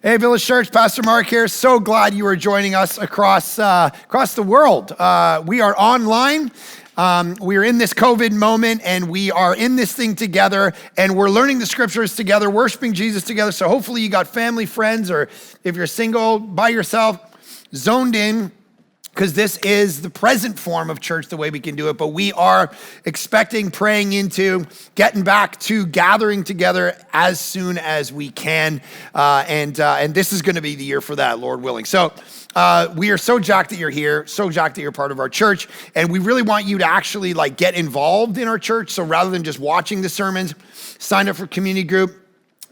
Hey, Village Church, Pastor Mark here. So glad you are joining us across the world. We are online. We are in this COVID moment, and we are in this thing together, and we're learning the scriptures together, worshiping Jesus together. So hopefully you got family, friends, or if you're single, by yourself, zoned in, because this is the present form of church, the way we can do it. But we are expecting, praying into, getting back to gathering together as soon as we can. And this is going to be the year for that, Lord willing. So we are so jacked that you're here, so jacked that you're part of our church. And we really want you to actually get involved in our church. So rather than just watching the sermons, sign up for community group.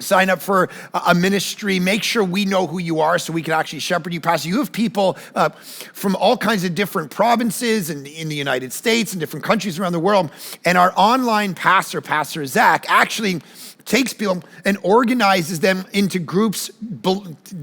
Sign up for a ministry. Make sure we know who you are so we can actually shepherd you. Pastor, you have people from all kinds of different provinces in the United States and different countries around the world. And our online pastor, Pastor Zach, actually takes people and organizes them into groups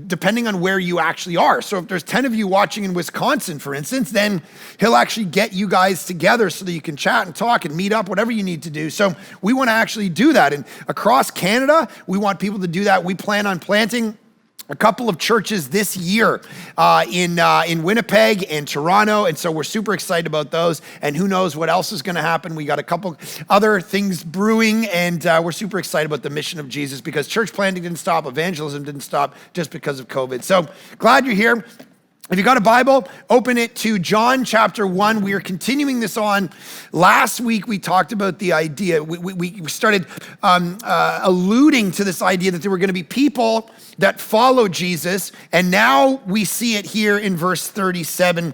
depending on where you actually are. So if there's 10 of you watching in Wisconsin, for instance, then he'll actually get you guys together so that you can chat and talk and meet up, whatever you need to do. So we want to actually do that. And across Canada, we want people to do that. We plan on planting a couple of churches this year in Winnipeg and Toronto. And so we're super excited about those. And who knows what else is going to happen. We got a couple other things brewing, and we're super excited about the mission of Jesus, because church planting didn't stop, evangelism didn't stop just because of COVID. So glad you're here. If you got a Bible, open it to John chapter 1. We are continuing this on. Last week, we talked about the idea. We started alluding to this idea that there were going to be people that follow Jesus. And now we see it here in verse 37,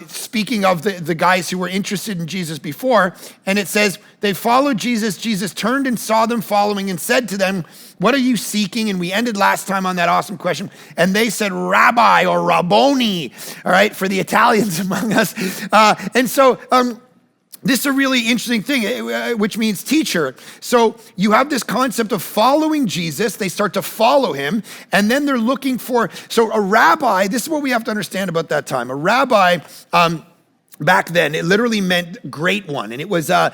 speaking of the guys who were interested in Jesus before. And it says, they followed Jesus. Jesus turned and saw them following and said to them, what are you seeking? And we ended last time on that awesome question. And they said, Rabbi or Rabboni, all right, for the Italians among us. This is a really interesting thing, which means teacher. So you have this concept of following Jesus. They start to follow him, and then they're looking for, so a rabbi, this is what we have to understand about that time. A rabbi, back then, it literally meant great one. And it was a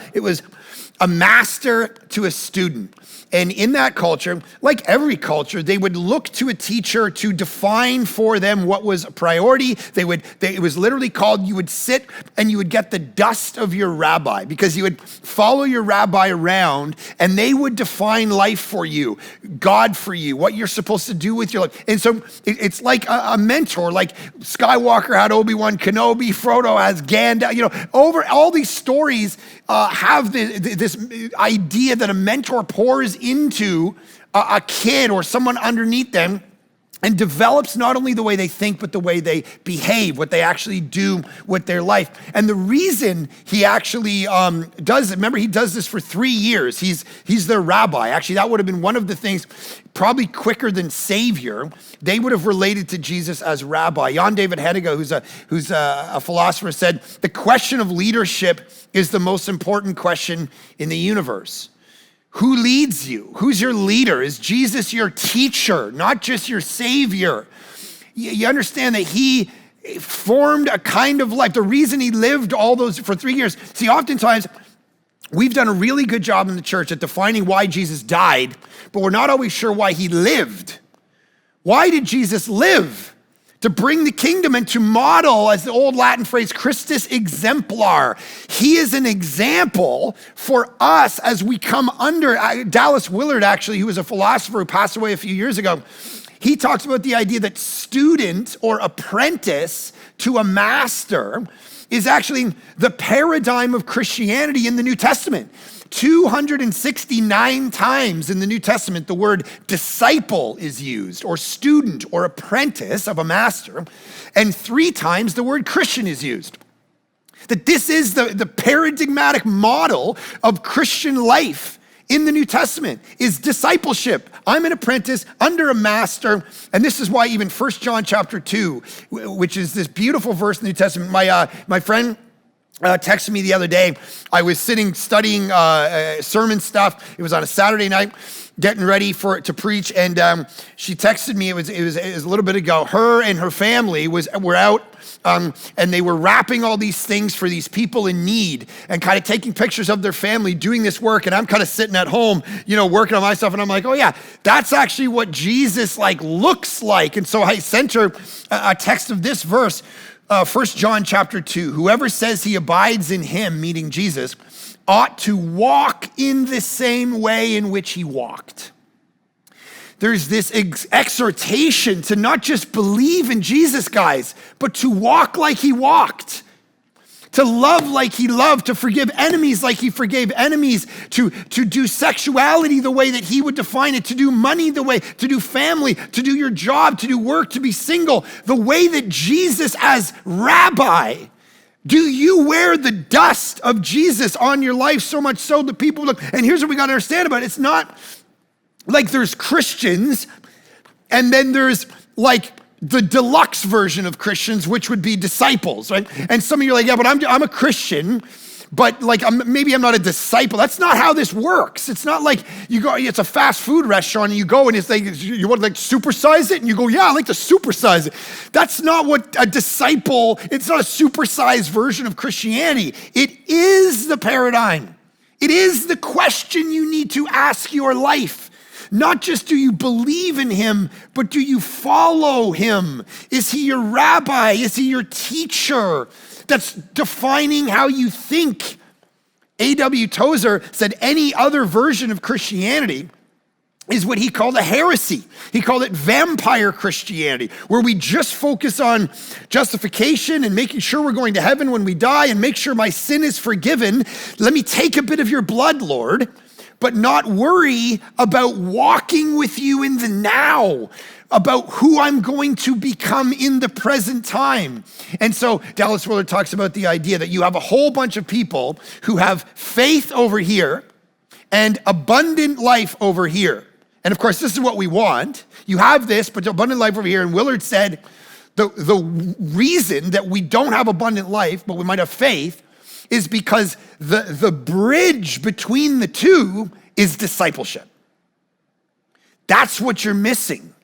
master to a student. And in that culture, like every culture, they would look to a teacher to define for them what was a priority. It was literally called, you would sit and you would get the dust of your rabbi, because you would follow your rabbi around and they would define life for you, God for you, what you're supposed to do with your life. And so it's like a mentor, like Skywalker had Obi-Wan Kenobi, Frodo has Gandalf, over all these stories have this idea that a mentor pours into a kid or someone underneath them and develops not only the way they think, but the way they behave, what they actually do with their life. And the reason he actually does it, remember, he does this for 3 years. He's their rabbi. Actually, that would have been one of the things, probably quicker than Savior. They would have related to Jesus as rabbi. Jan David Heidegger, who's a philosopher, said, the question of leadership is the most important question in the universe. Who leads you? Who's your leader? Is Jesus your teacher, not just your savior? You understand that he formed a kind of life. The reason he lived all those for 3 years. See, oftentimes we've done a really good job in the church at defining why Jesus died, but we're not always sure why he lived. Why did Jesus live? To bring the kingdom and to model, as the old Latin phrase, Christus exemplar. He is an example for us as we come under. Dallas Willard, actually, who was a philosopher who passed away a few years ago, he talks about the idea that student or apprentice to a master is actually the paradigm of Christianity in the New Testament. 269 times in the New Testament, the word disciple is used, or student or apprentice of a master, and 3 times the word Christian is used. That this is the paradigmatic model of Christian life in the New Testament, is discipleship. I'm an apprentice under a master, and this is why even 1 John chapter 2, which is this beautiful verse in the New Testament, my friend texted me the other day. I was sitting studying sermon stuff. It was on a Saturday night, getting ready to preach, and she texted me. It was a little bit ago. Her and her family were out, and they were wrapping all these things for these people in need, and kind of taking pictures of their family doing this work. And I'm kind of sitting at home, working on my stuff, and I'm like, oh yeah, that's actually what Jesus looks like. And so I sent her a text of this verse, 1 John chapter 2. Whoever says he abides in him, meaning Jesus, ought to walk in the same way in which he walked. There's this exhortation to not just believe in Jesus, guys, but to walk like he walked, to love like he loved, to forgive enemies like he forgave enemies, to do sexuality the way that he would define it, to do money the way, to do family, to do your job, to do work, to be single, the way that Jesus as rabbi. Do you wear the dust of Jesus on your life so much so that people look? And here's what we got to understand about it. It's not like there's Christians and then there's the deluxe version of Christians, which would be disciples, right? And some of you are like, yeah, but I'm a Christian, but maybe I'm not a disciple. That's not how this works. It's not like you go, it's a fast food restaurant and you go and it's like, you want to supersize it? And you go, yeah, I like to supersize it. That's not what a disciple, it's not a supersized version of Christianity. It is the paradigm. It is the question you need to ask your life. Not just do you believe in him, but do you follow him? Is he your rabbi? Is he your teacher that's defining how you think? A.W. Tozer said any other version of Christianity is what he called a heresy. He called it vampire Christianity, where we just focus on justification and making sure we're going to heaven when we die and make sure my sin is forgiven. Let me take a bit of your blood, Lord, but not worry about walking with you in the now, about who I'm going to become in the present time. And so Dallas Willard talks about the idea that you have a whole bunch of people who have faith over here and abundant life over here. And of course, this is what we want. You have this, but abundant life over here. And Willard said the reason that we don't have abundant life, but we might have faith, is because the bridge between the two is discipleship. That's what you're missing.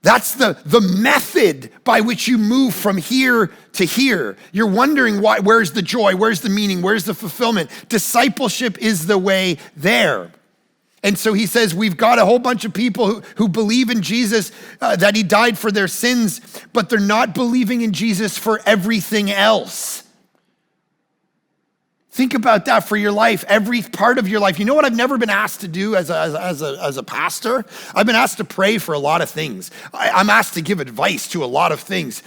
That's the method by which you move from here to here. You're wondering where's the joy, where's the meaning, where's the fulfillment? Discipleship is the way there. And so he says, we've got a whole bunch of people who believe in Jesus, that he died for their sins, but they're not believing in Jesus for everything else. Think about that for your life, every part of your life. You know what I've never been asked to do as a pastor? I've been asked to pray for a lot of things. I'm asked to give advice to a lot of things.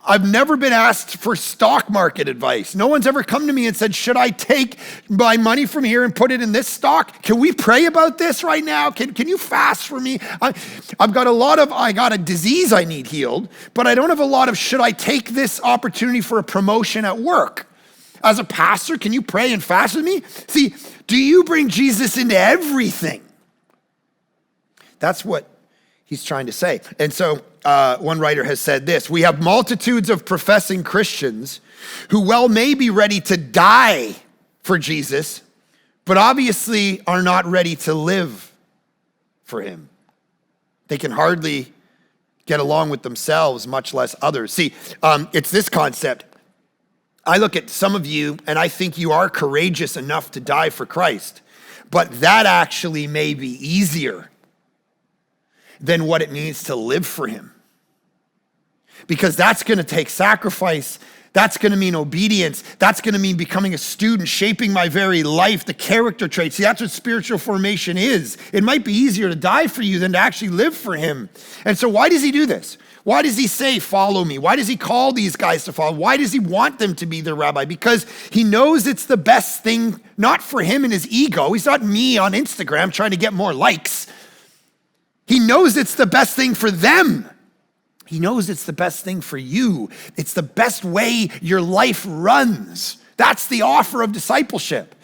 I've never been asked for stock market advice. No one's ever come to me and said, should I take my money from here and put it in this stock? Can we pray about this right now? Can you fast for me? I got a disease I need healed, but I don't have a lot of, should I take this opportunity for a promotion at work? As a pastor, can you pray and fast with me? See, do you bring Jesus into everything? That's what he's trying to say. And so one writer has said this: we have multitudes of professing Christians who may be ready to die for Jesus, but obviously are not ready to live for him. They can hardly get along with themselves, much less others. See, it's this concept. I look at some of you and I think you are courageous enough to die for Christ, but that actually may be easier than what it means to live for him. Because that's going to take sacrifice. That's going to mean obedience. That's going to mean becoming a student, shaping my very life, the character traits. See, that's what spiritual formation is. It might be easier to die for you than to actually live for him. And so why does he do this? Why does he say, follow me? Why does he call these guys to follow? Why does he want them to be the rabbi? Because he knows it's the best thing, not for him and his ego. He's not me on Instagram trying to get more likes. He knows it's the best thing for them. He knows it's the best thing for you. It's the best way your life runs. That's the offer of discipleship.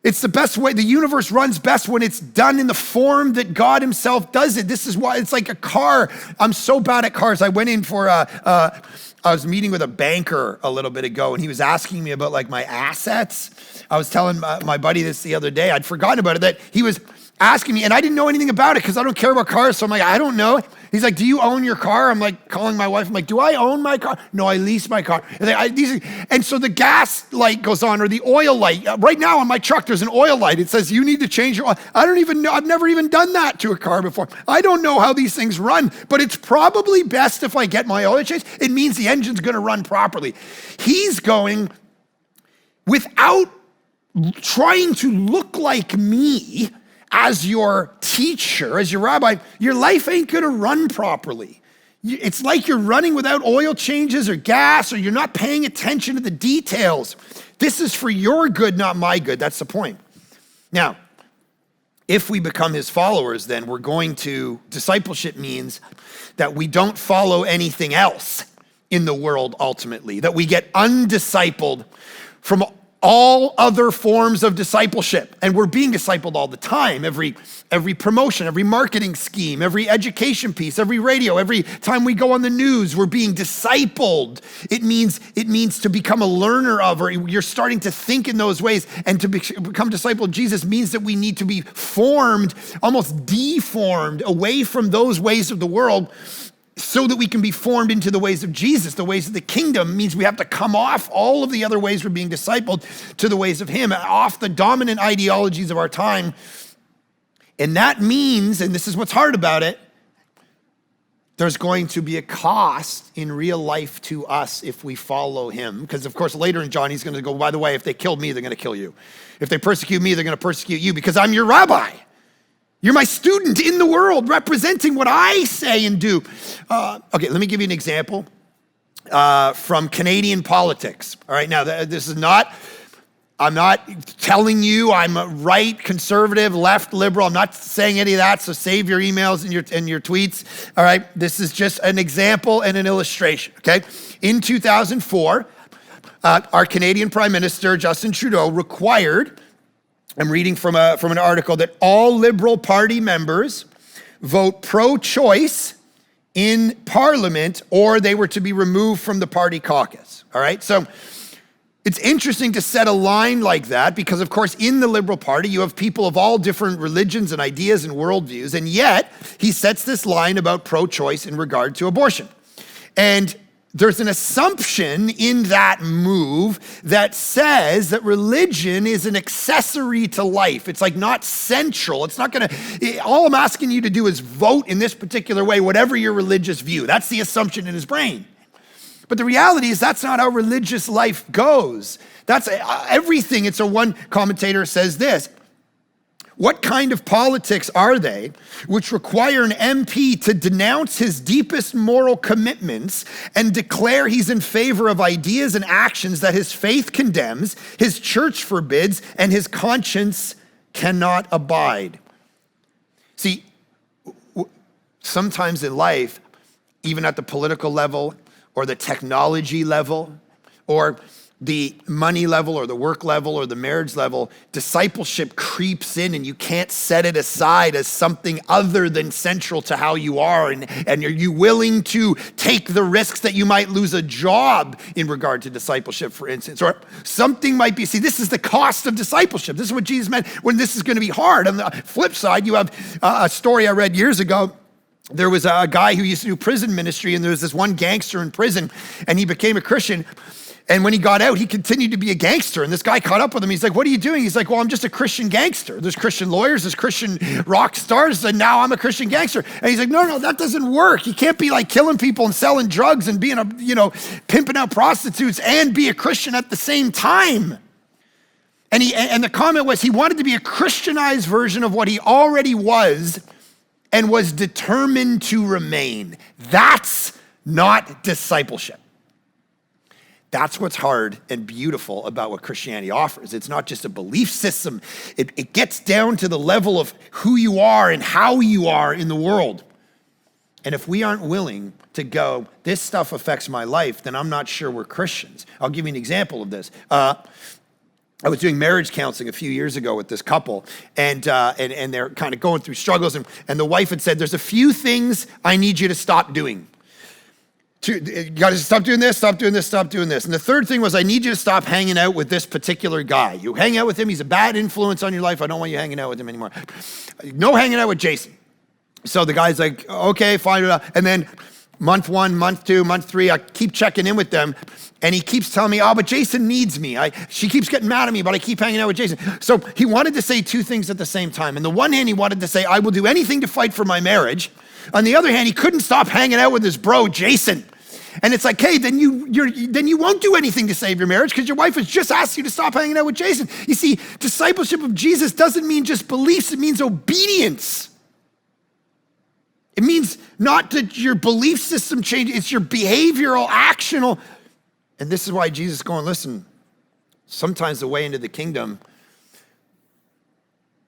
It's the best way. The universe runs best when it's done in the form that God himself does it. This is why it's like a car. I'm so bad at cars. I went in for I was meeting with a banker a little bit ago, and he was asking me about my assets. I was telling my buddy this the other day. I'd forgotten about it, that he was asking me, and I didn't know anything about it because I don't care about cars. So I'm like, I don't know. He's like, do you own your car? I'm like calling my wife. I'm like, do I own my car? No, I lease my car. And so the gas light goes on, or the oil light. Right now on my truck, there's an oil light. It says you need to change your oil. I don't even know. I've never even done that to a car before. I don't know how these things run, but it's probably best if I get my oil changed. It means the engine's going to run properly. He's going without trying to look like me as your teacher, as your rabbi. Your life ain't gonna run properly. It's like you're running without oil changes or gas, or you're not paying attention to the details. This is for your good, not my good. That's the point. Now, if we become his followers, then discipleship means that we don't follow anything else in the world ultimately, that we get undiscipled from all other forms of discipleship. And we're being discipled all the time. Every promotion, every marketing scheme, every education piece, every radio, every time we go on the news, we're being discipled. It means to become a learner of, or you're starting to think in those ways. And to become disciple of Jesus means that we need to be formed, almost deformed away from those ways of the world, so that we can be formed into the ways of Jesus. The ways of the kingdom means we have to come off all of the other ways we're being discipled to the ways of him, off the dominant ideologies of our time. And that means, and this is what's hard about it, there's going to be a cost in real life to us if we follow him. Because of course, later in John, he's going to go, by the way, if they killed me, they're going to kill you. If they persecute me, they're going to persecute you because I'm your rabbi. You're my student in the world, representing what I say and do. Okay, let me give you an example from Canadian politics. All right, now I'm not telling you I'm a right, conservative, left, liberal. I'm not saying any of that, so save your emails and your tweets. All right, this is just an example and an illustration, okay? In 2004, our Canadian Prime Minister, Justin Trudeau, required, I'm reading from an article, that all Liberal Party members vote pro-choice in Parliament or they were to be removed from the party caucus, all right? So it's interesting to set a line like that because, of course, in the Liberal Party, you have people of all different religions and ideas and worldviews, and yet he sets this line about pro-choice in regard to abortion. And there's an assumption in that move that says that religion is an accessory to life. It's like not central. It's not all I'm asking you to do is vote in this particular way, whatever your religious view. That's the assumption in his brain. But the reality is that's not how religious life goes. That's everything. It's one commentator says this: what kind of politics are they which require an MP to denounce his deepest moral commitments and declare he's in favor of ideas and actions that his faith condemns, his church forbids, and his conscience cannot abide? See, sometimes in life, even at the political level or the technology level or the money level or the work level or the marriage level, discipleship creeps in and you can't set it aside as something other than central to how you are. And are you willing to take the risks that you might lose a job in regard to discipleship, for instance? Or something might be, see, this is the cost of discipleship. This is what Jesus meant when this is going to be hard. On the flip side, you have a story I read years ago. There was a guy who used to do prison ministry, and there was this one gangster in prison, and he became a Christian. And when he got out, he continued to be a gangster. And this guy caught up with him. He's like, what are you doing? He's like, well, I'm just a Christian gangster. There's Christian lawyers, there's Christian rock stars, and now I'm a Christian gangster. And he's like, no, that doesn't work. You can't be like killing people and selling drugs and being pimping out prostitutes and be a Christian at the same time. And the comment was he wanted to be a Christianized version of what he already was and was determined to remain. That's not discipleship. That's what's hard and beautiful about what Christianity offers. It's not just a belief system. It gets down to the level of who you are and how you are in the world. And if we aren't willing to go, this stuff affects my life, then I'm not sure we're Christians. I'll give you an example of this. I was doing marriage counseling a few years ago with this couple, and they're kind of going through struggles, and the wife had said, there's a few things I need you to stop doing. You got to stop doing this, stop doing this, stop doing this. And the third thing was, I need you to stop hanging out with this particular guy. You hang out with him, he's a bad influence on your life. I don't want you hanging out with him anymore. No hanging out with Jason. So the guy's like, okay, fine. And then month 1, month 2, month 3, I keep checking in with them. And he keeps telling me, oh, but Jason needs me. She keeps getting mad at me, but I keep hanging out with Jason. So he wanted to say two things at the same time. On the one hand, he wanted to say, I will do anything to fight for my marriage. On the other hand, he couldn't stop hanging out with his bro, Jason. And it's like, hey, then you won't do anything to save your marriage because your wife has just asked you to stop hanging out with Jason. You see, discipleship of Jesus doesn't mean just beliefs, it means obedience. It means not that your belief system changes, it's your behavioral, actional. And this is why Jesus is going, listen, sometimes the way into the kingdom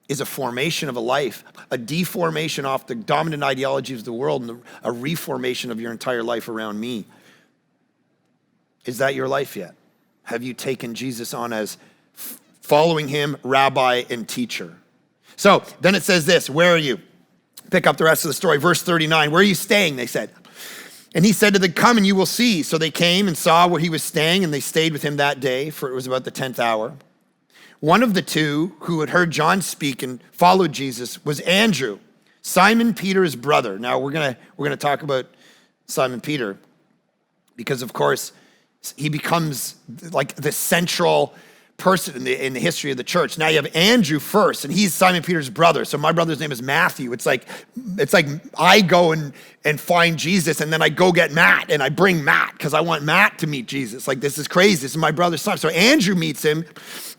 is a formation of a life, a deformation off the dominant ideologies of the world, and a reformation of your entire life around me. Is that your life yet? Have you taken Jesus on as following him, rabbi and teacher? So then it says this, where are you? Pick up the rest of the story. Verse 39, where are you staying? They said. And he said to them, come and you will see. So they came and saw where he was staying, and they stayed with him that day, for it was about the 10th hour. One of the two who had heard John speak and followed Jesus was Andrew, Simon Peter's brother. Now we're gonna talk about Simon Peter because, of course, he becomes like the central person in the history of the church. Now you have Andrew first, and he's Simon Peter's brother. So my brother's name is Matthew. It's like I go and find Jesus, and then I go get Matt, and I bring Matt because I want Matt to meet Jesus. Like, this is crazy. This is my brother's son. So Andrew meets him,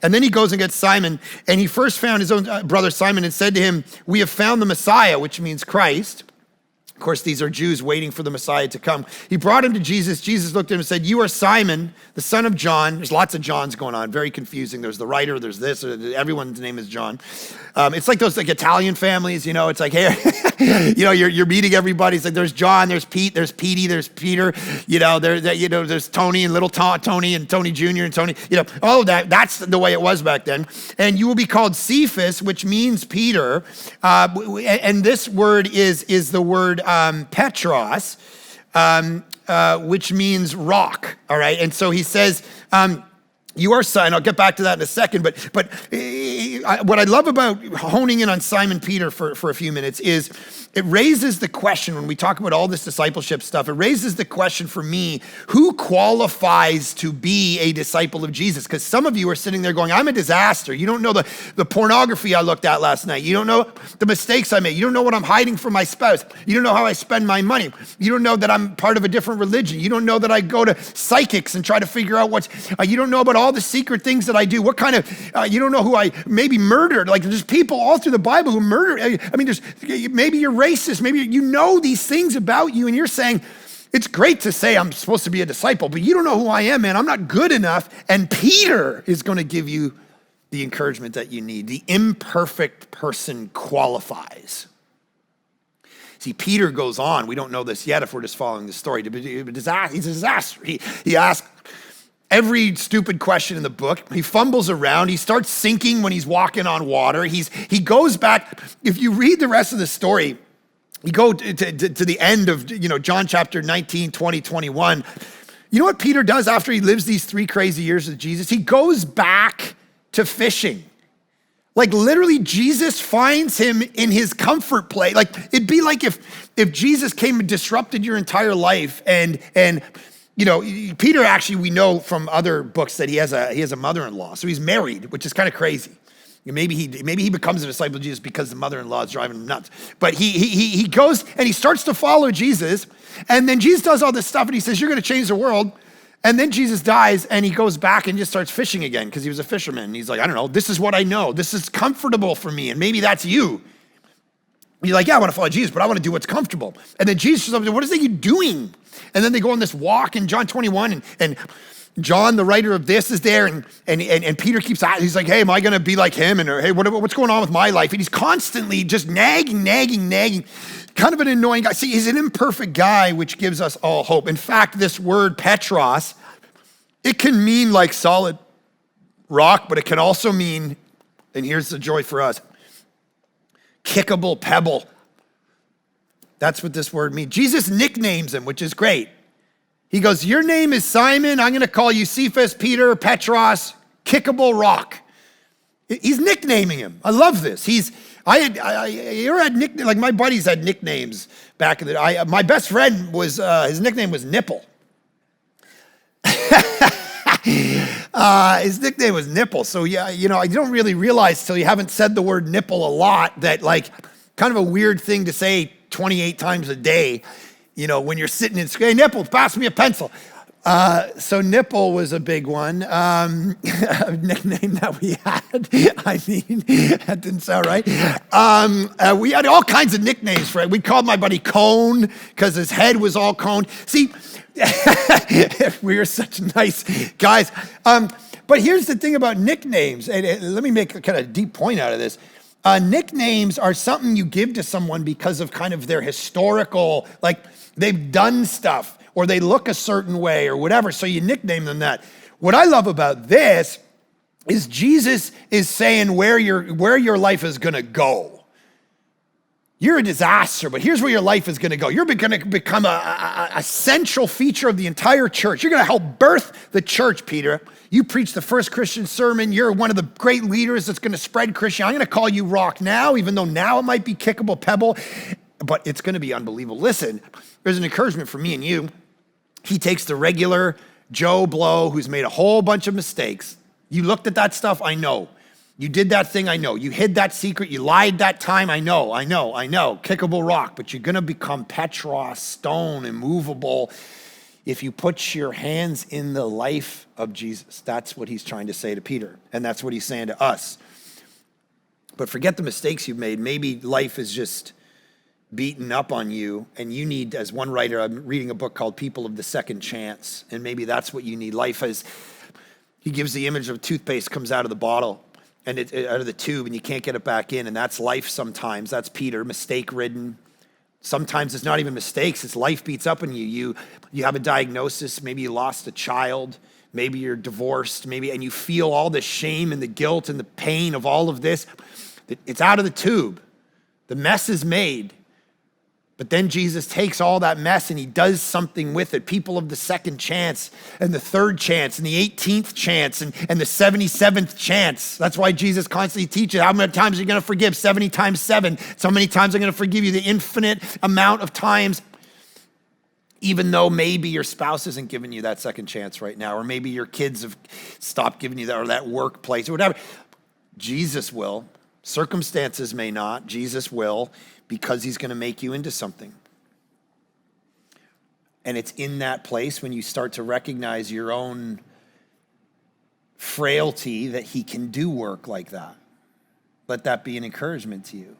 and then he goes and gets Simon, and he first found his own brother Simon and said to him, we have found the Messiah, which means Christ. Of course, these are Jews waiting for the Messiah to come. He brought him to Jesus. Jesus looked at him and said, you are Simon, the son of John. There's lots of Johns going on, very confusing. There's the writer, there's this, everyone's name is John. It's like those like Italian families, you know, it's like, hey, you know, you're meeting everybody. It's like there's John, there's Pete, there's Petey, there's Peter, there's Tony and little Tony and Tony Jr. and Tony, all of that. That's the way it was back then. And you will be called Cephas, which means Peter. And this word is the word Petros, which means rock, all right? And so he says, you are Simon. I'll get back to that in a second, but what I love about honing in on Simon Peter for a few minutes is it raises the question, when we talk about all this discipleship stuff, it raises the question for me, who qualifies to be a disciple of Jesus? Because some of you are sitting there going, I'm a disaster. You don't know the pornography I looked at last night. You don't know the mistakes I made. You don't know what I'm hiding from my spouse. You don't know how I spend my money. You don't know that I'm part of a different religion. You don't know that I go to psychics and try to figure out you don't know about all the secret things that I do. What kind of, you don't know who I maybe murdered. Like, there's people all through the Bible who murder. I mean, maybe you're racist. Maybe you know these things about you, and you're saying, it's great to say I'm supposed to be a disciple, but you don't know who I am, man. I'm not good enough. And Peter is going to give you the encouragement that you need. The imperfect person qualifies. See, Peter goes on. We don't know this yet if we're just following the story. He's a disaster. He asks every stupid question in the book. He fumbles around. He starts sinking when he's walking on water. He goes back. If you read the rest of the story, you go to the end of John chapter 19, 20, 21. You know what Peter does after he lives these 3 crazy years with Jesus? He goes back to fishing. Like, literally, Jesus finds him in his comfort place. Like, it'd be like if Jesus came and disrupted your entire life and Peter, actually, we know from other books that he has a mother-in-law. So he's married, which is kind of crazy. Maybe he becomes a disciple of Jesus because the mother-in-law is driving him nuts. But he goes and he starts to follow Jesus. And then Jesus does all this stuff and he says, you're going to change the world. And then Jesus dies and he goes back and just starts fishing again because he was a fisherman. And he's like, I don't know, this is what I know. This is comfortable for me. And maybe that's you. And you're like, yeah, I want to follow Jesus, but I want to do what's comfortable. And then Jesus says, what is he doing? And then they go on this walk in John 21 and John, the writer of this, is there, and Peter keeps asking, he's like, hey, am I going to be like him? And hey, what's going on with my life? And he's constantly just nagging, kind of an annoying guy. See, he's an imperfect guy, which gives us all hope. In fact, this word Petros, it can mean like solid rock, but it can also mean, and here's the joy for us, kickable pebble. That's what this word means. Jesus nicknames him, which is great. He goes, your name is Simon. I'm going to call you Cephas, Peter, Petros, Kickable Rock. He's nicknaming him. I love this. You ever had nicknames? Like my buddies had nicknames back in the day. My best friend was, his nickname was Nipple. His nickname was Nipple. So yeah, you don't really realize till you haven't said the word nipple a lot that like kind of a weird thing to say 28 times a day, when you're sitting in school, hey, Nipple, pass me a pencil. So Nipple was a big one, a nickname that we had. I mean, that didn't sound right. We had all kinds of nicknames for it. We called my buddy Cone because his head was all coned. See, we were such nice guys. But here's the thing about nicknames, and let me make a kind of deep point out of this. Nicknames are something you give to someone because of kind of their historical, like they've done stuff or they look a certain way or whatever, so you nickname them that. What I love about this is Jesus is saying where your life is gonna go. You're a disaster, but here's where your life is gonna go. You're gonna become a central feature of the entire church. You're gonna help birth the church, Peter. You preach the first Christian sermon. You're one of the great leaders that's gonna spread Christianity. I'm gonna call you Rock now, even though now it might be Kickable Pebble, but it's gonna be unbelievable. Listen, there's an encouragement for me and you. He takes the regular Joe Blow who's made a whole bunch of mistakes. You looked at that stuff, I know. You did that thing, I know. You hid that secret, you lied that time, I know. Kickable Rock, but you're gonna become Petros, stone, immovable, if you put your hands in the life of Jesus. That's what he's trying to say to Peter, and that's what he's saying to us. But forget the mistakes you've made. Maybe life is just beaten up on you, and you need, as one writer, I'm reading a book called People of the Second Chance, and maybe that's what you need. Life is, he gives the image of toothpaste comes out of the bottle, and it out of the tube, and you can't get it back in, and that's life sometimes. That's Peter, mistake-ridden. Sometimes it's not even mistakes, it's life beats up on you. You have a diagnosis, maybe you lost a child, maybe you're divorced, and you feel all the shame and the guilt and the pain of all of this. It's out of the tube. The mess is made. But then Jesus takes all that mess and he does something with it. People of the second chance and the third chance and the 18th chance and the 77th chance. That's why Jesus constantly teaches how many times are you going to forgive? 70 times 7. So many times I'm going to forgive you, the infinite amount of times, even though maybe your spouse isn't giving you that second chance right now, or maybe your kids have stopped giving you that, or that workplace or whatever. Jesus will. Circumstances may not. Jesus will, because he's going to make you into something. And it's in that place when you start to recognize your own frailty that he can do work like that. Let that be an encouragement to you.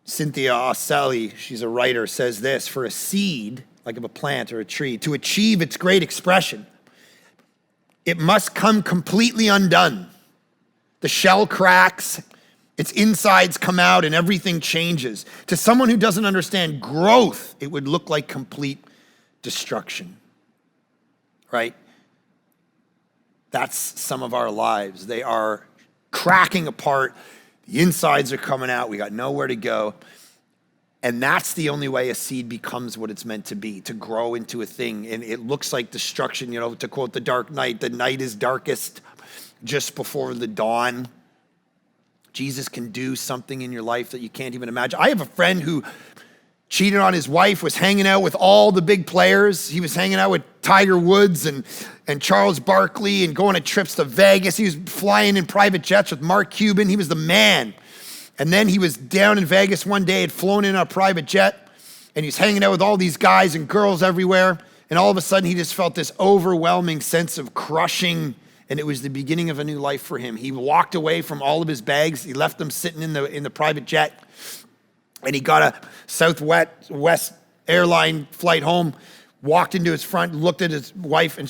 Cynthia Oselli, she's a writer, says this: for a seed, like of a plant or a tree, to achieve its great expression, it must come completely undone. The shell cracks, its insides come out, and everything changes. To someone who doesn't understand growth, it would look like complete destruction, right? That's some of our lives. They are cracking apart. The insides are coming out. We got nowhere to go. And that's the only way a seed becomes what it's meant to be, to grow into a thing. And it looks like destruction, to quote The Dark Knight, the night is darkest just before the dawn. Jesus can do something in your life that you can't even imagine. I have a friend who cheated on his wife, was hanging out with all the big players. He was hanging out with Tiger Woods and Charles Barkley and going on trips to Vegas. He was flying in private jets with Mark Cuban. He was the man. And then he was down in Vegas one day, had flown in on a private jet, and he's hanging out with all these guys and girls everywhere. And all of a sudden, he just felt this overwhelming sense of crushing. And it was the beginning of a new life for him. He walked away from all of his bags. He left them sitting in the private jet. And he got a Southwest airline flight home, walked into his front, looked at his wife and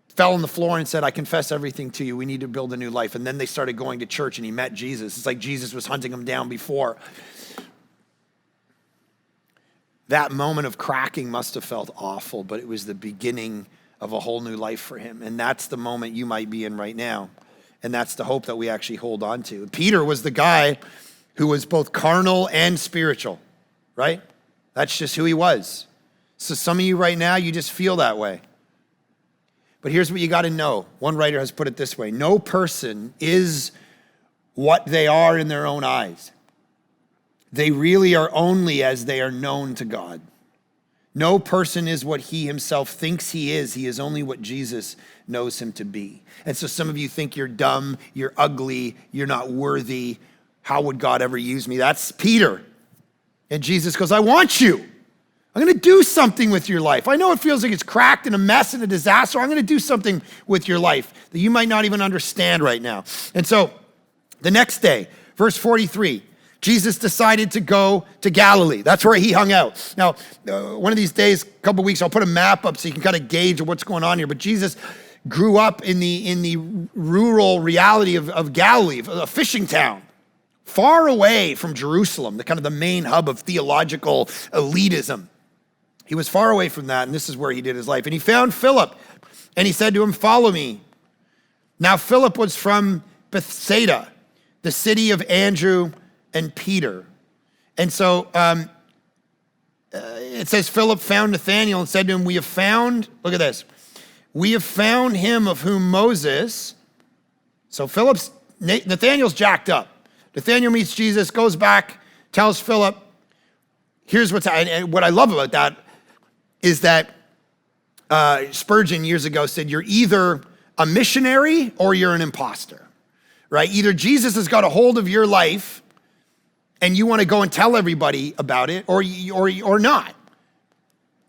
fell on the floor and said, I confess everything to you. We need to build a new life. And then they started going to church and he met Jesus. It's like Jesus was hunting him down before. That moment of cracking must have felt awful, but it was the beginning of a whole new life for him. And that's the moment you might be in right now. And that's the hope that we actually hold on to. Peter was the guy who was both carnal and spiritual, right? That's just who he was. So some of you right now, you just feel that way. But here's what you got to know. One writer has put it this way: no person is what they are in their own eyes. They really are only as they are known to God. No person is what he himself thinks he is. He is only what Jesus knows him to be. And so some of you think you're dumb, you're ugly, you're not worthy. How would God ever use me? That's Peter. And Jesus goes, I want you. I'm going to do something with your life. I know it feels like it's cracked and a mess and a disaster. I'm going to do something with your life that you might not even understand right now. And so the next day, verse 43, Jesus decided to go to Galilee. That's where he hung out. Now, one of these days, a couple weeks, I'll put a map up so you can kind of gauge what's going on here. But Jesus grew up in the rural reality of Galilee, a fishing town, far away from Jerusalem, the kind of the main hub of theological elitism. He was far away from that, and this is where he did his life. And he found Philip, and he said to him, follow me. Now, Philip was from Bethsaida, the city of Andrew and Peter. And so it says Philip found Nathanael and said to him, we have found, look at this, we have found him of whom Moses, so Nathanael's jacked up. Nathanael meets Jesus, goes back, tells Philip, here's what I love about that is that Spurgeon years ago said, you're either a missionary or you're an imposter, right? Either Jesus has got a hold of your life and you want to go and tell everybody about it, or not.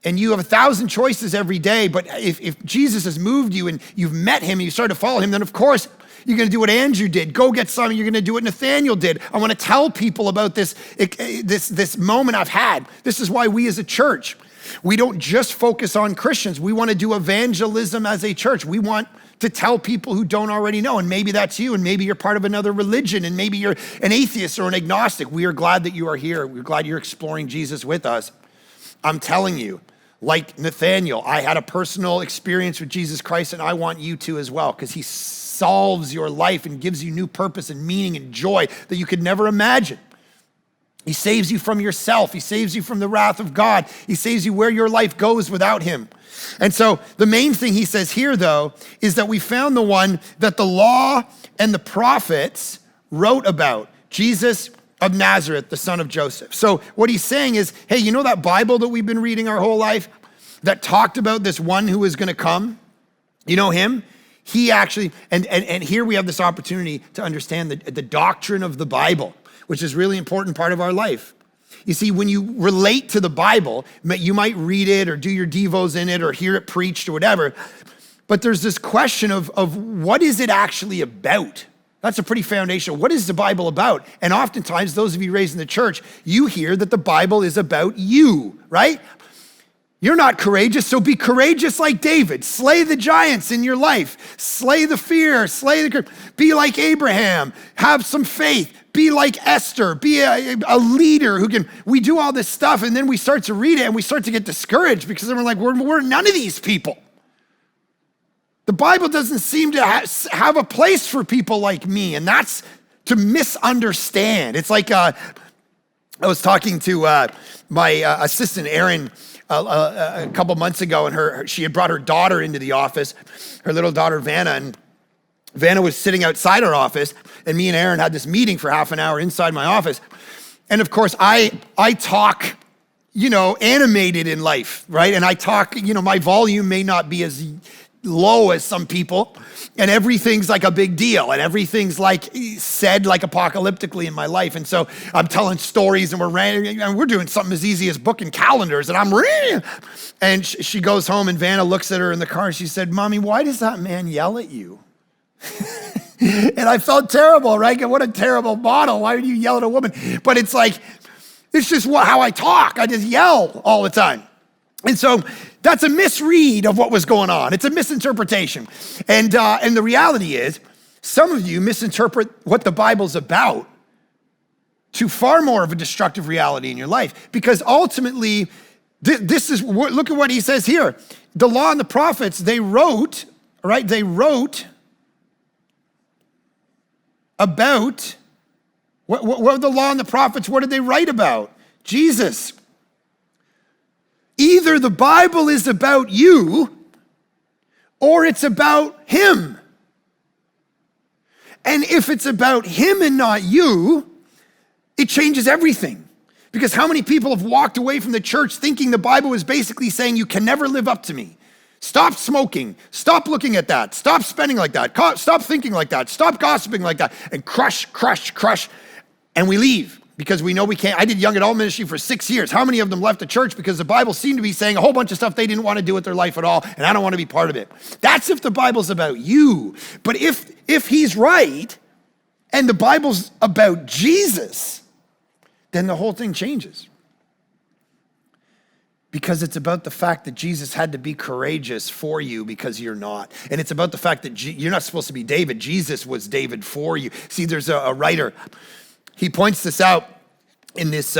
And you have 1,000 choices every day, but if Jesus has moved you and you've met him and you start to follow him, then of course you're going to do what Andrew did. Go get some. You're going to do what Nathanael did. I want to tell people about this moment I've had. This is why we as a church, we don't just focus on Christians. We want to do evangelism as a church. We want to tell people who don't already know. And maybe that's you, and maybe you're part of another religion, and maybe you're an atheist or an agnostic. We are glad that you are here. We're glad you're exploring Jesus with us. I'm telling you, like Nathanael, I had a personal experience with Jesus Christ, and I want you to as well, because he solves your life and gives you new purpose and meaning and joy that you could never imagine. He saves you from yourself. He saves you from the wrath of God. He saves you where your life goes without him. And so the main thing he says here, though, is that we found the one that the law and the prophets wrote about, Jesus of Nazareth, the son of Joseph. So what he's saying is, hey, you know that Bible that we've been reading our whole life that talked about this one who is going to come? You know him? He actually, and here we have this opportunity to understand the doctrine of the Bible, which is really important part of our life. You see, when you relate to the Bible, you might read it or do your devos in it or hear it preached or whatever, but there's this question of what is it actually about? That's a pretty foundational. What is the Bible about? And oftentimes, those of you raised in the church, you hear that the Bible is about you, right? You're not courageous, so be courageous like David. Slay the giants in your life. Slay the fear, be like Abraham. Have some faith. Be like Esther. Be a leader who can, we do all this stuff, and then we start to read it, and we start to get discouraged because then we're like, we're none of these people. The Bible doesn't seem to have a place for people like me, and that's to misunderstand. It's like, I was talking to my assistant, Erin, a couple months ago, and she had brought her daughter into the office, her little daughter, Vanna, and Vanna was sitting outside our office, and me and Erin had this meeting for half an hour inside my office. And of course, I talk, animated in life, right? And I talk, my volume may not be as low as some people, and everything's like a big deal, and everything's like said like apocalyptically in my life. And so I'm telling stories, and we're doing something as easy as booking calendars, and I'm reading. And she goes home, and Vanna looks at her in the car, and she said, "Mommy, why does that man yell at you?" And I felt terrible, right? What a terrible model. Why would you yell at a woman? But it's like, it's just how I talk. I just yell all the time. And so that's a misread of what was going on. It's a misinterpretation. And the reality is, some of you misinterpret what the Bible's about to far more of a destructive reality in your life. Because ultimately, look at what he says here. The law and the prophets, they wrote about, what were the law and the prophets, what did they write about? Jesus. Either the Bible is about you or it's about him. And if it's about him and not you, it changes everything. Because how many people have walked away from the church thinking the Bible is basically saying you can never live up to me? Stop smoking. Stop looking at that. Stop spending like that. Stop thinking like that. Stop gossiping like that. And crush. And we leave because we know we can't. I did young adult ministry for 6 years. How many of them left the church because the Bible seemed to be saying a whole bunch of stuff they didn't want to do with their life at all, and I don't want to be part of it. That's if the Bible's about you. But if he's right and the Bible's about Jesus, then the whole thing changes. Because it's about the fact that Jesus had to be courageous for you because you're not. And it's about the fact that you're not supposed to be David. Jesus was David for you. See, there's a writer, he points this out in this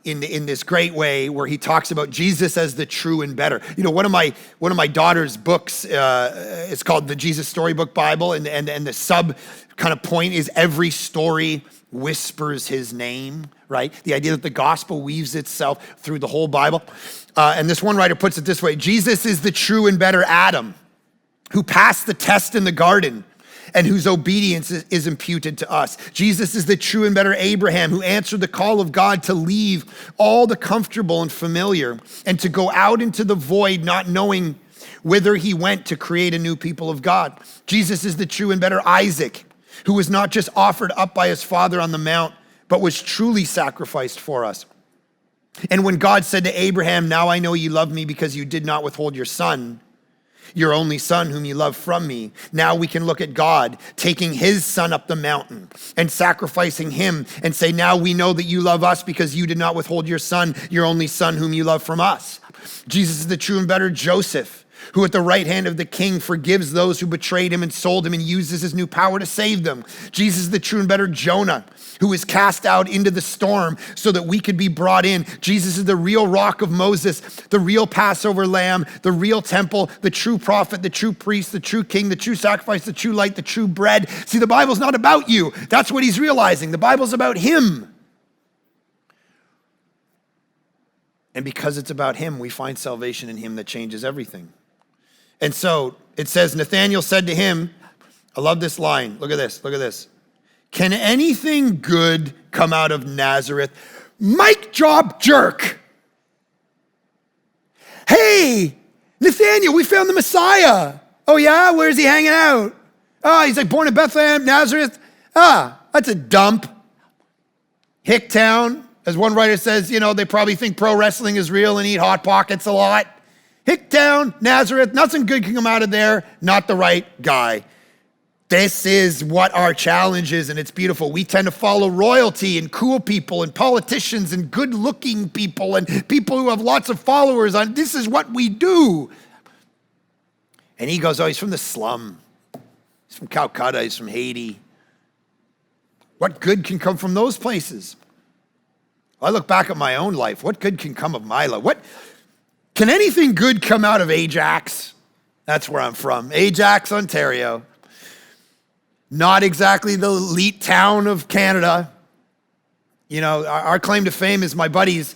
in this great way where he talks about Jesus as the true and better. You know, one of my daughter's books, it's called the Jesus Storybook Bible, and the sub kind of point is every story whispers his name, right? The idea that the gospel weaves itself through the whole Bible. And this one writer puts it this way: Jesus is the true and better Adam who passed the test in the garden and whose obedience is imputed to us. Jesus is the true and better Abraham who answered the call of God to leave all the comfortable and familiar and to go out into the void, not knowing whither he went to create a new people of God. Jesus is the true and better Isaac, who was not just offered up by his father on the mount, but was truly sacrificed for us. And when God said to Abraham, "Now I know you love me because you did not withhold your son, your only son whom you love from me," now we can look at God taking his son up the mountain and sacrificing him and say, "Now we know that you love us because you did not withhold your son, your only son whom you love from us." Jesus is the true and better Joseph, who at the right hand of the king forgives those who betrayed him and sold him and uses his new power to save them. Jesus is the true and better Jonah, who is cast out into the storm so that we could be brought in. Jesus is the real rock of Moses, the real Passover lamb, the real temple, the true prophet, the true priest, the true king, the true sacrifice, the true light, the true bread. See, the Bible's not about you. That's what he's realizing. The Bible's about him. And because it's about him, we find salvation in him that changes everything. And so it says, Nathanael said to him, I love this line. Look at this. "Can anything good come out of Nazareth?" Mic drop jerk. "Hey, Nathanael, we found the Messiah." "Oh yeah? Where's he hanging out?" "Oh, he's like born in Bethlehem, Nazareth." "Ah, that's a dump." Hicktown, as one writer says, they probably think pro wrestling is real and eat Hot Pockets a lot. Hicktown, Nazareth, nothing good can come out of there. Not the right guy. This is what our challenge is, and it's beautiful. We tend to follow royalty and cool people and politicians and good-looking people and people who have lots of followers. This is what we do. And he goes, "Oh, he's from the slum. He's from Calcutta. He's from Haiti." What good can come from those places? I look back at my own life. What good can come of my life? Can anything good come out of Ajax? That's where I'm from. Ajax, Ontario. Not exactly the elite town of Canada. Our claim to fame is my buddies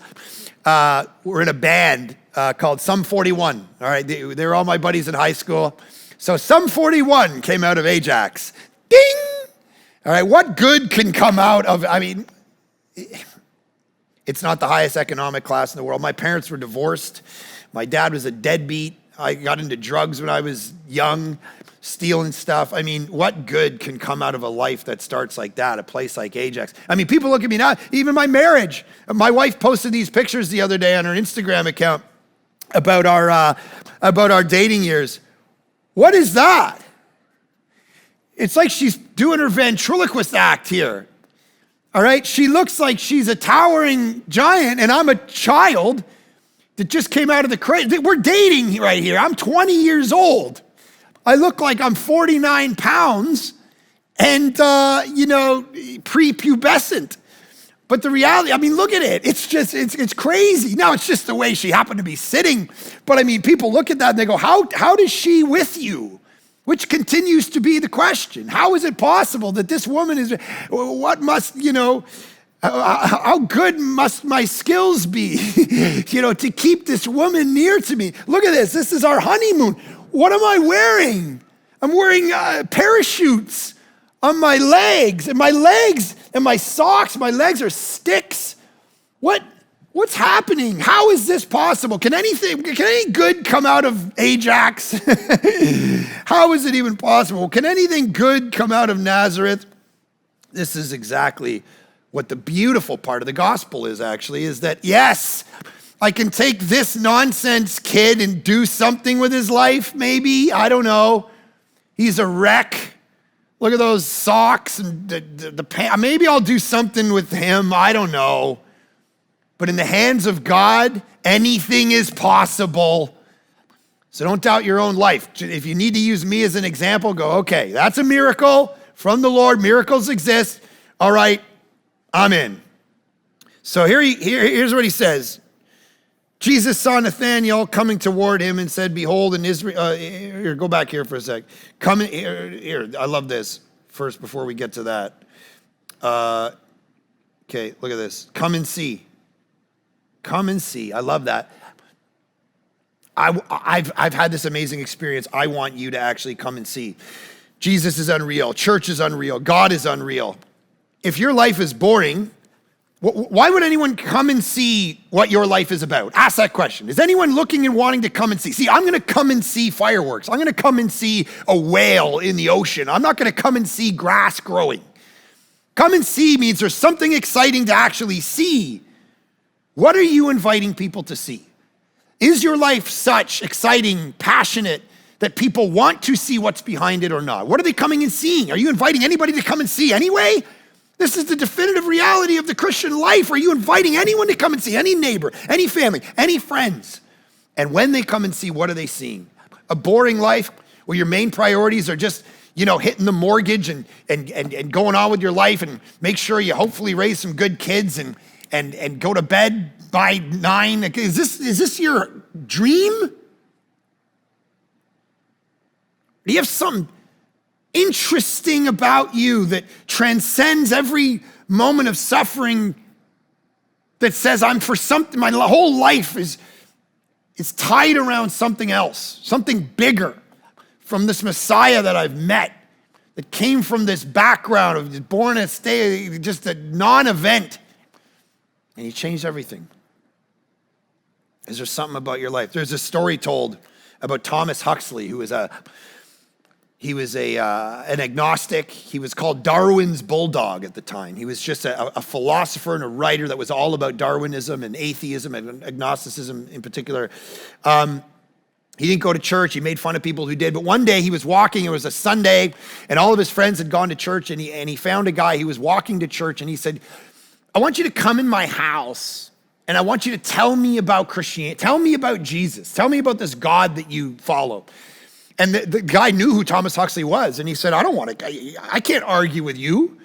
were in a band called Sum 41. All right, they were all my buddies in high school. So Sum 41 came out of Ajax. Ding! All right, what good can come out of, it's not the highest economic class in the world. My parents were divorced. My dad was a deadbeat. I got into drugs when I was young, stealing stuff. What good can come out of a life that starts like that, a place like Ajax? People look at me now, even my marriage. My wife posted these pictures the other day on her Instagram account about our dating years. What is that? It's like she's doing her ventriloquist act here. All right, she looks like she's a towering giant, and I'm a child that just came out of the cradle. We're dating right here. I'm 20 years old. I look like I'm 49 pounds and, prepubescent. But the reality, look at it. It's crazy. Now, it's just the way she happened to be sitting. But people look at that and they go, how does she with you? Which continues to be the question. How is it possible that this woman is, what must, How good must my skills be, to keep this woman near to me? Look at this. This is our honeymoon. What am I wearing? I'm wearing parachutes on my legs, and my socks, my legs are sticks. What's happening? How is this possible? Can any good come out of Ajax? How is it even possible? Can anything good come out of Nazareth? This is exactly what the beautiful part of the gospel is actually, is that yes, I can take this nonsense kid and do something with his life, maybe, I don't know. He's a wreck. Look at those socks and the pants. Maybe I'll do something with him, I don't know. But in the hands of God, anything is possible. So don't doubt your own life. If you need to use me as an example, go, okay, that's a miracle from the Lord. Miracles exist. All right, I'm in. So here's what he says. Jesus saw Nathanael coming toward him and said, behold, in Israel, here, go back here for a sec. Come in, here, I love this first before we get to that. Okay, look at this. Come and see. Come and see. I love that. I've had this amazing experience. I want you to actually come and see. Jesus is unreal. Church is unreal. God is unreal. If your life is boring, why would anyone come and see what your life is about? Ask that question. Is anyone looking and wanting to come and see? See, I'm going to come and see fireworks. I'm going to come and see a whale in the ocean. I'm not going to come and see grass growing. Come and see means there's something exciting to actually see. What are you inviting people to see? Is your life such exciting, passionate, that people want to see what's behind it or not? What are they coming and seeing? Are you inviting anybody to come and see anyway? This is the definitive reality of the Christian life. Are you inviting anyone to come and see? Any neighbor, any family, any friends? And when they come and see, what are they seeing? A boring life where your main priorities are just, hitting the mortgage and going on with your life, and make sure you hopefully raise some good kids and go to bed by 9. Is this your dream? Do you have something interesting about you that transcends every moment of suffering, that says I'm for something, my whole life is tied around something else, something bigger, from this Messiah that I've met, that came from this background of born and stay, just a non-event, and he changed everything? Is there something about your life? There's a story told about Thomas Huxley, who was an agnostic. He was called Darwin's bulldog at the time. He was just a philosopher and a writer that was all about Darwinism and atheism and agnosticism in particular. He didn't go to church. He made fun of people who did. But one day he was walking. It was a Sunday, and all of his friends had gone to church, and he found a guy. He was walking to church, and he said, I want you to come in my house, and I want you to tell me about Christianity. Tell me about Jesus. Tell me about this God that you follow. And the guy knew who Thomas Huxley was. And he said, I can't argue with you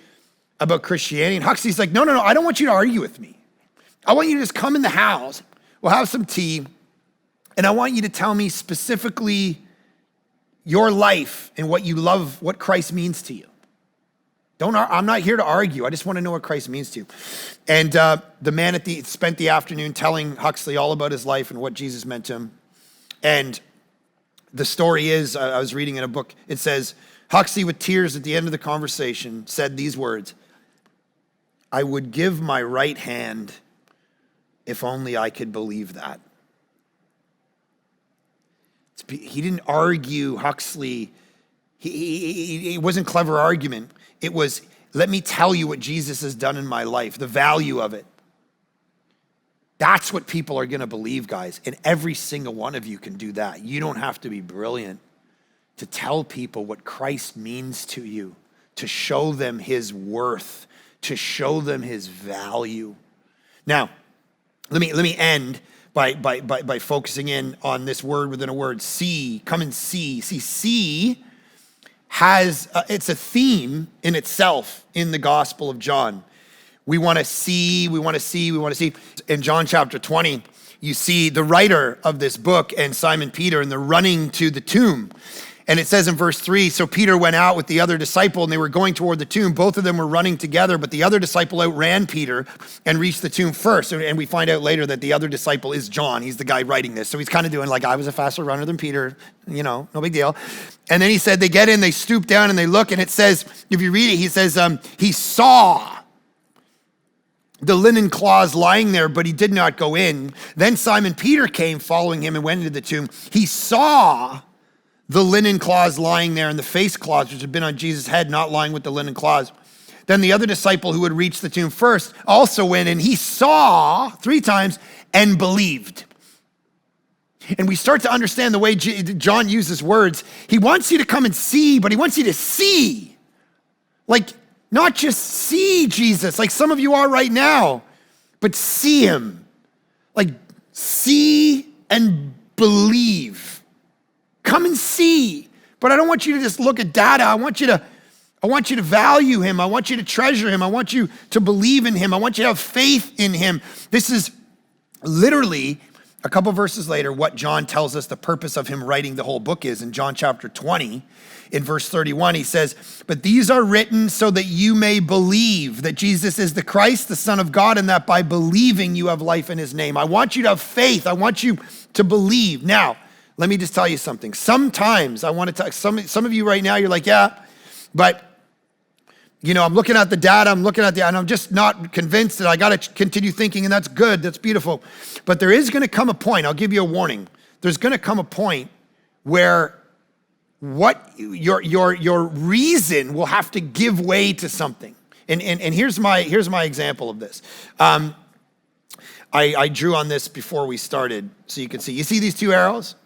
about Christianity. And Huxley's like, no, I don't want you to argue with me. I want you to just come in the house. We'll have some tea. And I want you to tell me specifically your life and what you love, what Christ means to you. I'm not here to argue. I just want to know what Christ means to you. And the man spent the afternoon telling Huxley all about his life and what Jesus meant to him. And the story is, I was reading in a book, it says, Huxley, with tears at the end of the conversation, said these words, I would give my right hand if only I could believe that. He didn't argue, Huxley. It wasn't clever argument. It was, let me tell you what Jesus has done in my life, the value of it. That's what people are going to believe, guys. And every single one of you can do that. You don't have to be brilliant to tell people what Christ means to you, to show them his worth, to show them his value. Now, let me end by focusing in on this word within a word, see. Come and see. See has, it's a theme in itself in the Gospel of John. We want to see. In John chapter 20, you see the writer of this book and Simon Peter, and they're running to the tomb. And it says in verse 3, so Peter went out with the other disciple and they were going toward the tomb. Both of them were running together, but the other disciple outran Peter and reached the tomb first. And we find out later that the other disciple is John. He's the guy writing this. So he's kind of doing like, I was a faster runner than Peter, no big deal. And then he said, they get in, they stoop down and they look. And it says, if you read it, he says, he saw the linen cloths lying there, but he did not go in. Then Simon Peter came following him and went into the tomb. He saw the linen cloths lying there and the face cloths which had been on Jesus' head, not lying with the linen cloths. Then the other disciple who had reached the tomb first also went and he saw 3 times and believed. And we start to understand the way John uses words. He wants you to come and see, but he wants you to see. Like, not just see Jesus, like some of you are right now, but see him. Like, see and believe. Come and see. But I don't want you to just look at data. I want you to value him. I want you to treasure him. I want you to believe in him. I want you to have faith in him. This is literally a couple verses later what John tells us the purpose of him writing the whole book is. In John chapter 20, in verse 31, he says, but these are written so that you may believe that Jesus is the Christ, the Son of God, and that by believing you have life in his name. I want you to have faith. I want you to believe. Now, let me just tell you something. Sometimes I want to talk, some of you right now, you're like, yeah, but I'm looking at the data, and I'm just not convinced that I got to continue thinking, and that's good, that's beautiful. But there is going to come a point, I'll give you a warning. There's going to come a point where what your reason will have to give way to something. And here's my example of this. I drew on this before we started so you can see. You see these 2 arrows?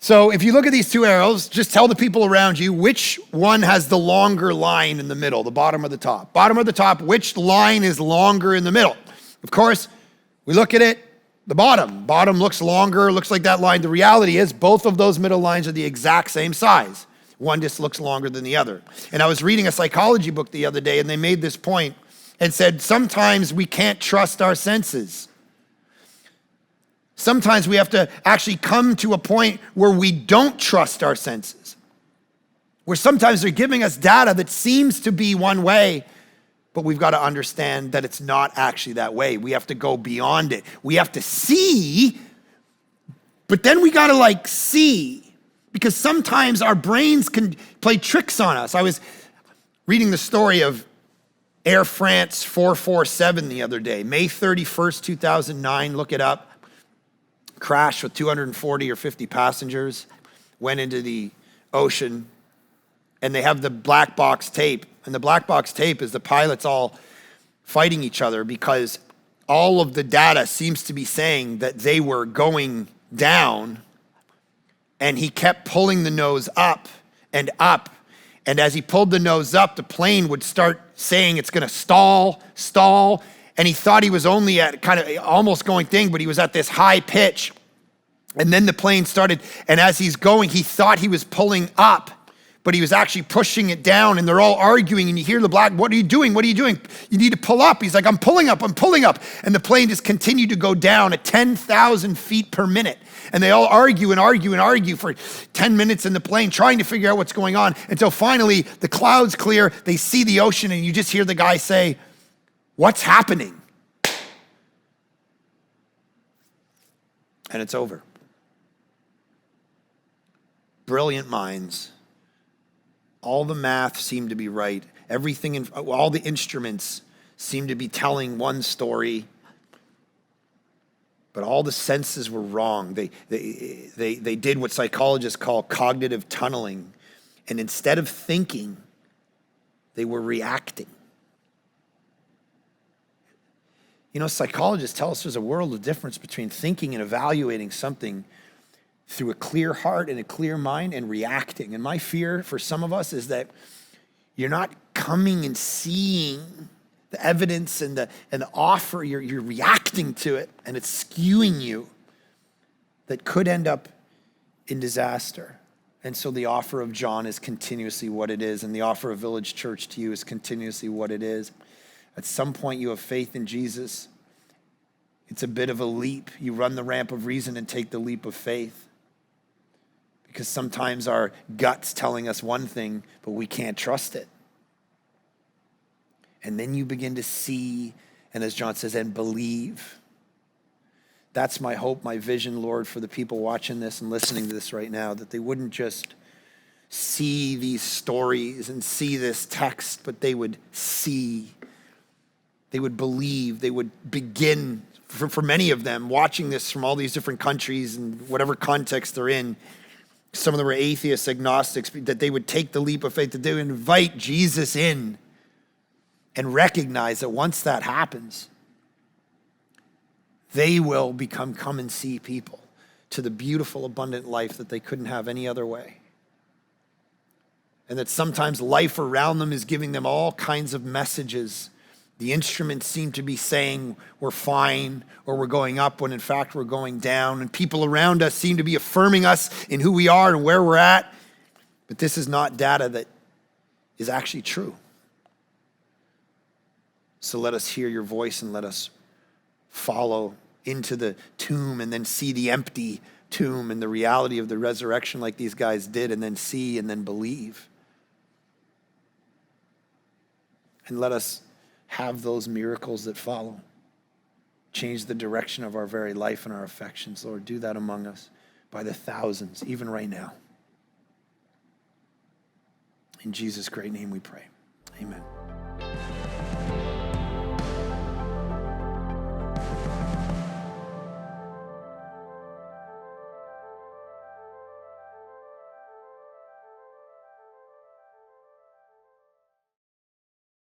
So if you look at these 2 arrows, just tell the people around you which one has the longer line in the middle, the bottom or the top. Bottom or the top, which line is longer in the middle? Of course, we look at it, the bottom. Bottom looks longer, looks like that line. The reality is both of those middle lines are the exact same size. One just looks longer than the other. And I was reading a psychology book the other day and they made this point and said, sometimes we can't trust our senses. Sometimes we have to actually come to a point where we don't trust our senses. Where sometimes they're giving us data that seems to be one way, but we've got to understand that it's not actually that way. We have to go beyond it. We have to see, but then we got to see, because sometimes our brains can play tricks on us. I was reading the story of Air France 447 the other day, May 31st, 2009, look it up. Crashed with 240 or 50 passengers, went into the ocean, and they have the black box tape. And the black box tape is the pilots all fighting each other because all of the data seems to be saying that they were going down, and he kept pulling the nose up and up. And as he pulled the nose up, the plane would start saying it's going to stall. And he thought he was only at kind of almost going thing, but he was at this high pitch. And then the plane started, and as he's going, he thought he was pulling up, but he was actually pushing it down, and they're all arguing, and you hear the black, what are you doing? What are you doing? You need to pull up. He's like, I'm pulling up. And the plane just continued to go down at 10,000 feet per minute. And they all argue for 10 minutes in the plane, trying to figure out what's going on, until finally the clouds clear, they see the ocean, and you just hear the guy say, what's happening? And it's over. Brilliant minds. All the math seemed to be right. All the instruments seemed to be telling one story, but all the senses were wrong. They did what psychologists call cognitive tunneling, and instead of thinking, they were reacting. Psychologists tell us there's a world of difference between thinking and evaluating something through a clear heart and a clear mind and reacting. And my fear for some of us is that you're not coming and seeing the evidence and the offer. You're reacting to it, and it's skewing you. That could end up in disaster. And so the offer of John is continuously what it is, and the offer of Village Church to you is continuously what it is. At some point, you have faith in Jesus. It's a bit of a leap. You run the ramp of reason and take the leap of faith. because sometimes our gut's telling us one thing, but we can't trust it. And then you begin to see, and as John says, and believe. That's my hope, my vision, Lord, for the people watching this and listening to this right now, that they wouldn't just see these stories and see this text, but they would see, they would believe, they would begin, for many of them, watching this from all these different countries and whatever context they're in. Some of them were atheists, agnostics, that they would take the leap of faith, that they would invite Jesus in and recognize that once that happens, they will become come and see people to the beautiful, abundant life that they couldn't have any other way. And that sometimes life around them is giving them all kinds of messages. The instruments seem to be saying we're fine or we're going up when in fact we're going down. And people around us seem to be affirming us in who we are and where we're at. But this is not data that is actually true. So let us hear your voice and let us follow into the tomb and then see the empty tomb and the reality of the resurrection like these guys did, and then see and then believe. And let us have those miracles that follow. Change the direction of our very life and our affections. Lord, do that among us by the thousands, even right now. In Jesus' great name we pray. Amen.